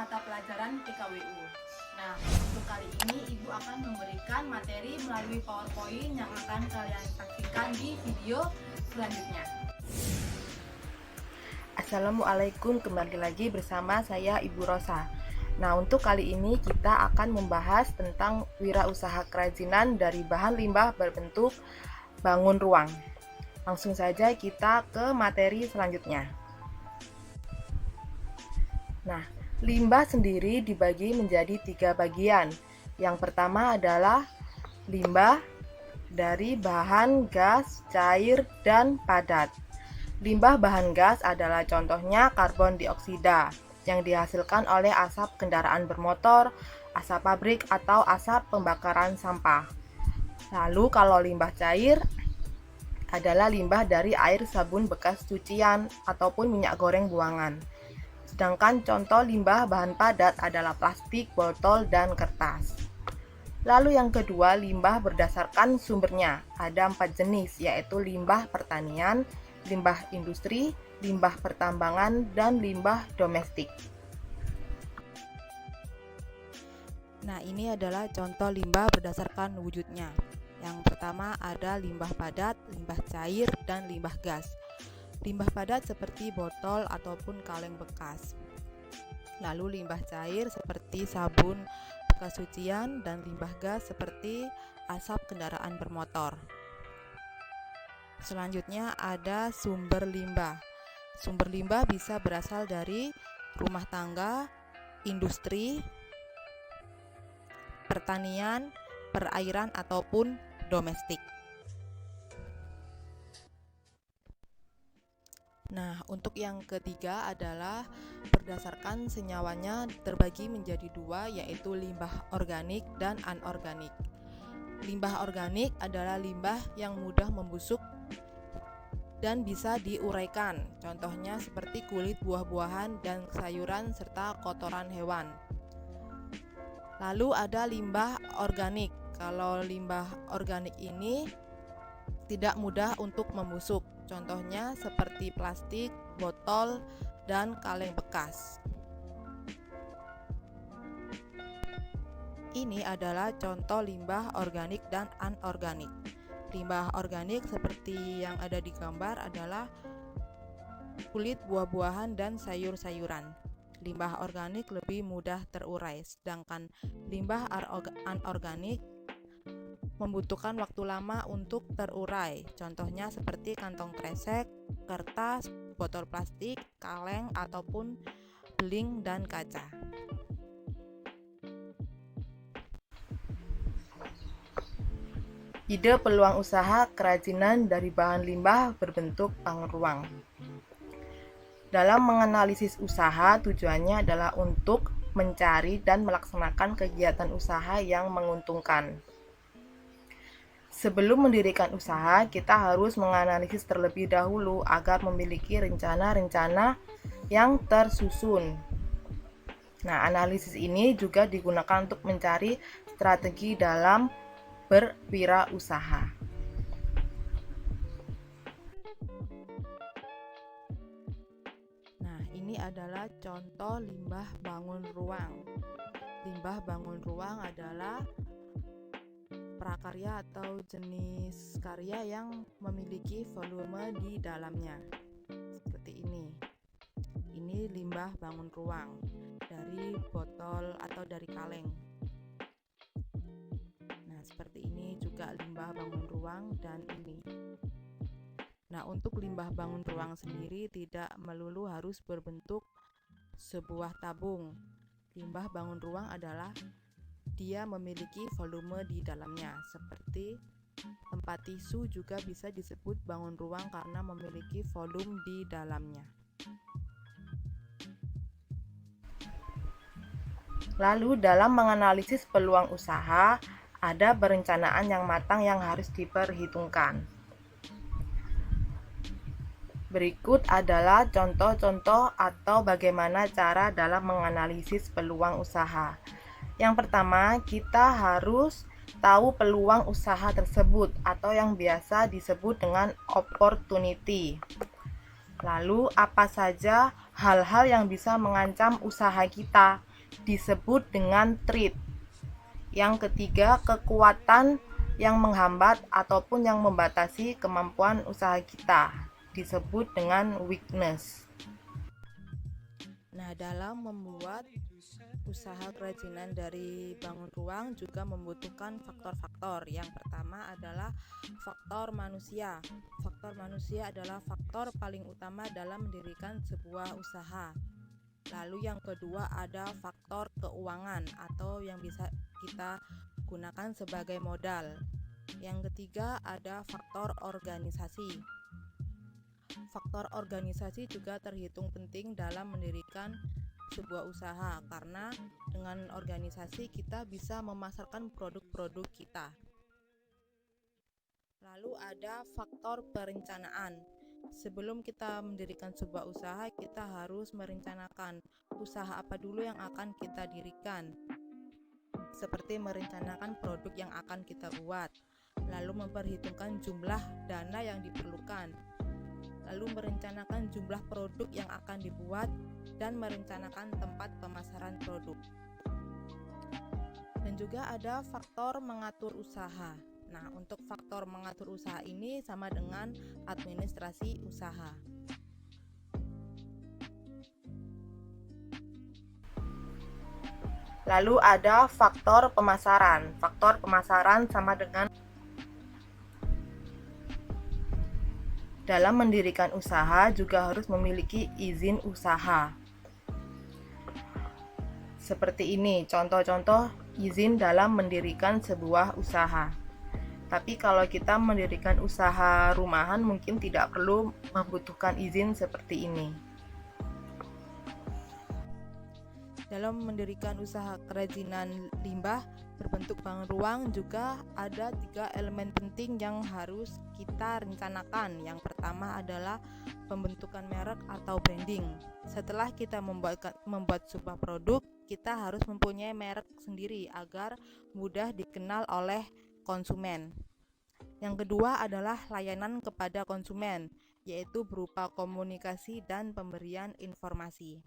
mata pelajaran PKWU. Nah, untuk kali ini Ibu akan memberikan materi melalui PowerPoint yang akan kalian saksikan di video selanjutnya. Assalamualaikum, kembali lagi bersama saya Ibu Rosa. Nah, untuk kali ini kita akan membahas tentang wirausaha kerajinan dari bahan limbah berbentuk bangun ruang. Langsung saja kita ke materi selanjutnya. Nah, limbah sendiri dibagi menjadi 3 bagian. Yang pertama adalah limbah dari bahan gas, cair, dan padat. Limbah bahan gas adalah contohnya karbon dioksida yang dihasilkan oleh asap kendaraan bermotor, asap pabrik, atau asap pembakaran sampah. Lalu kalau limbah cair adalah limbah dari air sabun bekas cucian ataupun minyak goreng buangan. Sedangkan contoh limbah bahan padat adalah plastik, botol, dan kertas. Lalu yang kedua, limbah berdasarkan sumbernya. Ada 4 jenis, yaitu limbah pertanian, limbah industri, limbah pertambangan, dan limbah domestik. Nah, ini adalah contoh limbah berdasarkan wujudnya. Yang pertama ada limbah padat, limbah cair, dan limbah gas. Limbah padat seperti botol ataupun kaleng bekas. Lalu limbah cair seperti sabun bekas cucian, dan limbah gas seperti asap kendaraan bermotor. Selanjutnya ada sumber limbah. Sumber limbah bisa berasal dari rumah tangga, industri, pertanian, perairan, ataupun domestik. Nah, untuk yang ketiga adalah berdasarkan senyawanya terbagi menjadi 2, yaitu limbah organik dan anorganik. Limbah organik adalah limbah yang mudah membusuk dan bisa diuraikan. Contohnya seperti kulit buah-buahan dan sayuran serta kotoran hewan. Lalu ada limbah organik. Kalau limbah organik ini tidak mudah untuk membusuk. Contohnya seperti plastik, botol, dan kaleng bekas. Ini adalah contoh limbah organik dan anorganik. Limbah organik seperti yang ada di gambar adalah kulit buah-buahan dan sayur-sayuran. Limbah organik lebih mudah terurai, sedangkan limbah anorganik membutuhkan waktu lama untuk terurai. Contohnya seperti kantong kresek, kertas, botol plastik, kaleng, ataupun beling dan kaca. Ide peluang usaha kerajinan dari bahan limbah berbentuk bangun ruang. Dalam menganalisis usaha, tujuannya adalah untuk mencari dan melaksanakan kegiatan usaha yang menguntungkan. Sebelum mendirikan usaha, kita harus menganalisis terlebih dahulu agar memiliki rencana-rencana yang tersusun. Nah, analisis ini juga digunakan untuk mencari strategi dalam berwirausaha. Nah, ini adalah contoh limbah bangun ruang. Limbah bangun ruang adalah prakarya atau jenis karya yang memiliki volume di dalamnya. Seperti ini. Ini limbah bangun ruang dari botol atau dari kaleng. Seperti ini juga limbah bangun ruang dan ini. Nah, untuk limbah bangun ruang sendiri tidak melulu harus berbentuk sebuah tabung. Limbah bangun ruang adalah dia memiliki volume di dalamnya. Seperti tempat tisu juga bisa disebut bangun ruang karena memiliki volume di dalamnya. Lalu dalam menganalisis peluang usaha, ada perencanaan yang matang yang harus diperhitungkan. Berikut adalah contoh-contoh atau bagaimana cara dalam menganalisis peluang usaha. Yang pertama, kita harus tahu peluang usaha tersebut atau yang biasa disebut dengan opportunity. Lalu, apa saja hal-hal yang bisa mengancam usaha kita? disebut dengan threat. Yang ketiga, kekuatan yang menghambat ataupun yang membatasi kemampuan usaha kita disebut dengan weakness. Nah, dalam membuat usaha kerajinan dari bangun ruang juga membutuhkan faktor-faktor. Yang pertama adalah faktor manusia. Faktor manusia adalah faktor paling utama dalam mendirikan sebuah usaha. Lalu yang kedua ada faktor keuangan atau yang bisa kita gunakan sebagai modal. Yang ketiga ada faktor organisasi. Faktor organisasi juga terhitung penting dalam mendirikan sebuah usaha karena dengan organisasi kita bisa memasarkan produk-produk kita. Lalu ada faktor perencanaan. Sebelum kita mendirikan sebuah usaha, kita harus merencanakan usaha apa dulu yang akan kita dirikan. Seperti merencanakan produk yang akan kita buat, lalu memperhitungkan jumlah dana yang diperlukan, lalu merencanakan jumlah produk yang akan dibuat, dan merencanakan tempat pemasaran produk. Dan juga ada faktor mengatur usaha. Nah, untuk faktor mengatur usaha ini sama dengan administrasi usaha. Lalu ada faktor pemasaran. Faktor pemasaran sama dengan dalam mendirikan usaha juga harus memiliki izin usaha. Seperti ini contoh-contoh izin dalam mendirikan sebuah usaha. Tapi kalau kita mendirikan usaha rumahan mungkin tidak perlu membutuhkan izin seperti ini. Dalam mendirikan usaha kerajinan limbah berbentuk bangun ruang juga ada 3 elemen penting yang harus kita rencanakan. Yang pertama adalah pembentukan merek atau branding. Setelah kita membuat sebuah produk, kita harus mempunyai merek sendiri agar mudah dikenal oleh konsumen. Yang kedua adalah layanan kepada konsumen, yaitu berupa komunikasi dan pemberian informasi.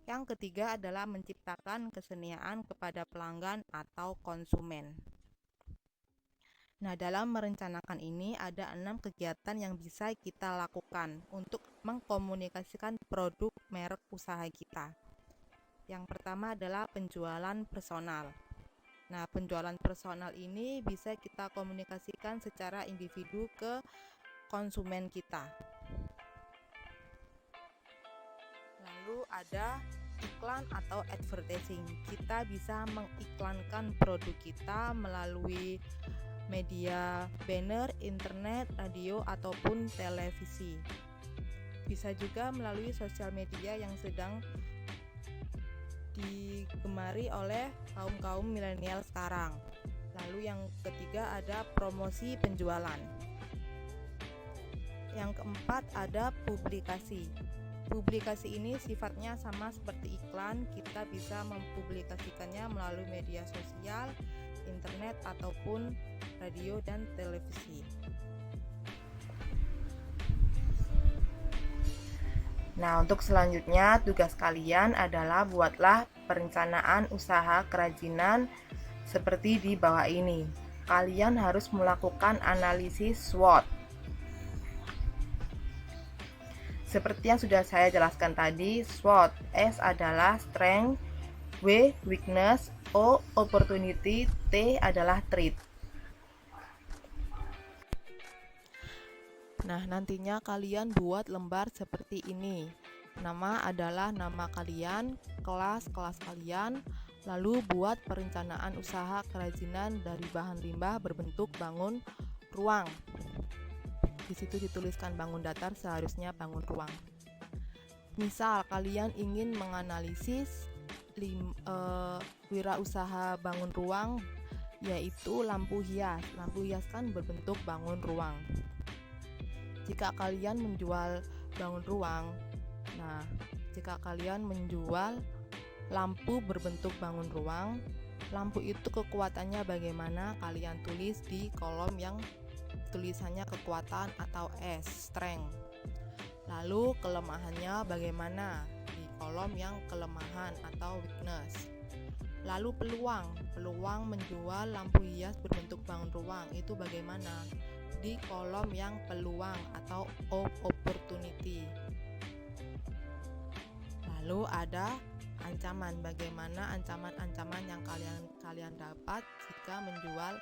Yang ketiga adalah menciptakan keseniaan kepada pelanggan atau konsumen. Nah, dalam merencanakan ini ada 6 kegiatan yang bisa kita lakukan untuk mengkomunikasikan produk merek usaha kita. Yang pertama adalah penjualan personal. Nah, penjualan personal ini bisa kita komunikasikan secara individu ke konsumen kita. Lalu ada iklan atau advertising. Kita bisa mengiklankan produk kita melalui media banner, internet, radio, ataupun televisi. Bisa juga melalui sosial media yang sedang digemari oleh kaum milenial sekarang. Lalu yang ketiga ada promosi penjualan. Yang keempat ada publikasi. Publikasi ini sifatnya sama seperti iklan, kita bisa mempublikasikannya melalui media sosial, internet, ataupun radio dan televisi. Nah, untuk selanjutnya tugas kalian adalah buatlah perencanaan usaha kerajinan seperti di bawah ini. Kalian harus melakukan analisis SWOT. Seperti yang sudah saya jelaskan tadi, SWOT. S adalah strength, W weakness, O opportunity, T adalah threat. Nah, nantinya kalian buat lembar seperti ini. Nama adalah nama kalian, kelas kalian, lalu buat perencanaan usaha kerajinan dari bahan limbah berbentuk bangun ruang. Di situ dituliskan bangun datar, seharusnya bangun ruang. Misal kalian ingin menganalisis wirausaha bangun ruang, yaitu lampu hias. Lampu hias kan berbentuk bangun ruang. Jika kalian menjual bangun ruang, jika kalian menjual lampu berbentuk bangun ruang, lampu itu kekuatannya bagaimana? Kalian tulis di kolom yang tulisannya kekuatan atau S, strength. Lalu kelemahannya bagaimana? Di kolom yang kelemahan atau weakness. Lalu peluang menjual lampu hias berbentuk bangun ruang itu bagaimana? Di kolom yang peluang atau opportunity. Lalu ada ancaman, bagaimana ancaman-ancaman yang kalian dapat jika menjual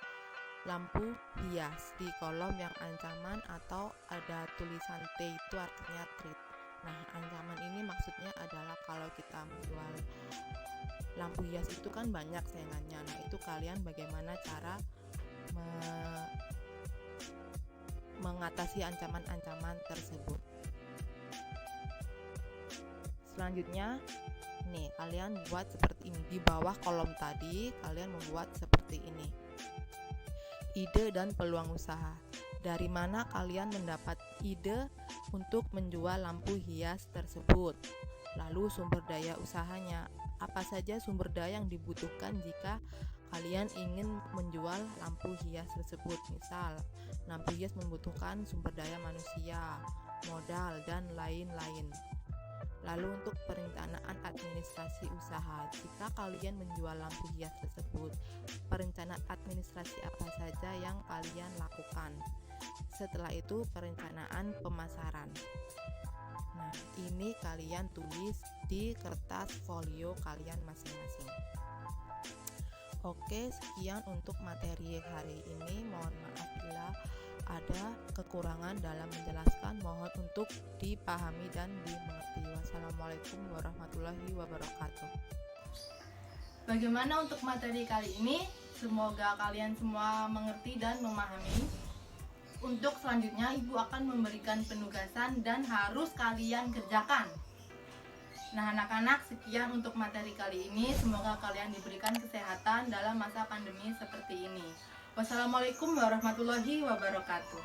lampu hias. Di kolom yang ancaman atau ada tulisan T itu artinya threat. Nah, ancaman ini maksudnya adalah kalau kita menjual lampu hias itu kan banyak saingannya. Nah, itu kalian bagaimana cara mengatasi ancaman-ancaman tersebut. Selanjutnya, nih kalian buat seperti ini. Di bawah kolom tadi kalian membuat seperti ini. Ide dan peluang usaha. Dari mana kalian mendapat ide untuk menjual lampu hias tersebut? Lalu sumber daya usahanya. Apa saja sumber daya yang dibutuhkan jika kalian ingin menjual lampu hias tersebut? Misal, lampu hias membutuhkan sumber daya manusia, modal, dan lain-lain. Lalu untuk perencanaan administrasi usaha, jika kalian menjual lampu hias tersebut, perencanaan administrasi apa saja yang kalian lakukan? Setelah itu perencanaan pemasaran. Nah, ini kalian tulis di kertas folio kalian masing-masing. Oke, sekian untuk materi hari ini. Mohon maaf bila ada kekurangan dalam menjelaskan, mohon untuk dipahami dan dimengerti. Wassalamualaikum warahmatullahi wabarakatuh. Bagaimana untuk materi kali ini? Semoga kalian semua mengerti dan memahami. Untuk selanjutnya, Ibu akan memberikan penugasan dan harus kalian kerjakan. Nah, anak-anak, sekian untuk materi kali ini. Semoga kalian diberikan kesehatan dalam masa pandemi seperti ini. Wassalamualaikum warahmatullahi wabarakatuh.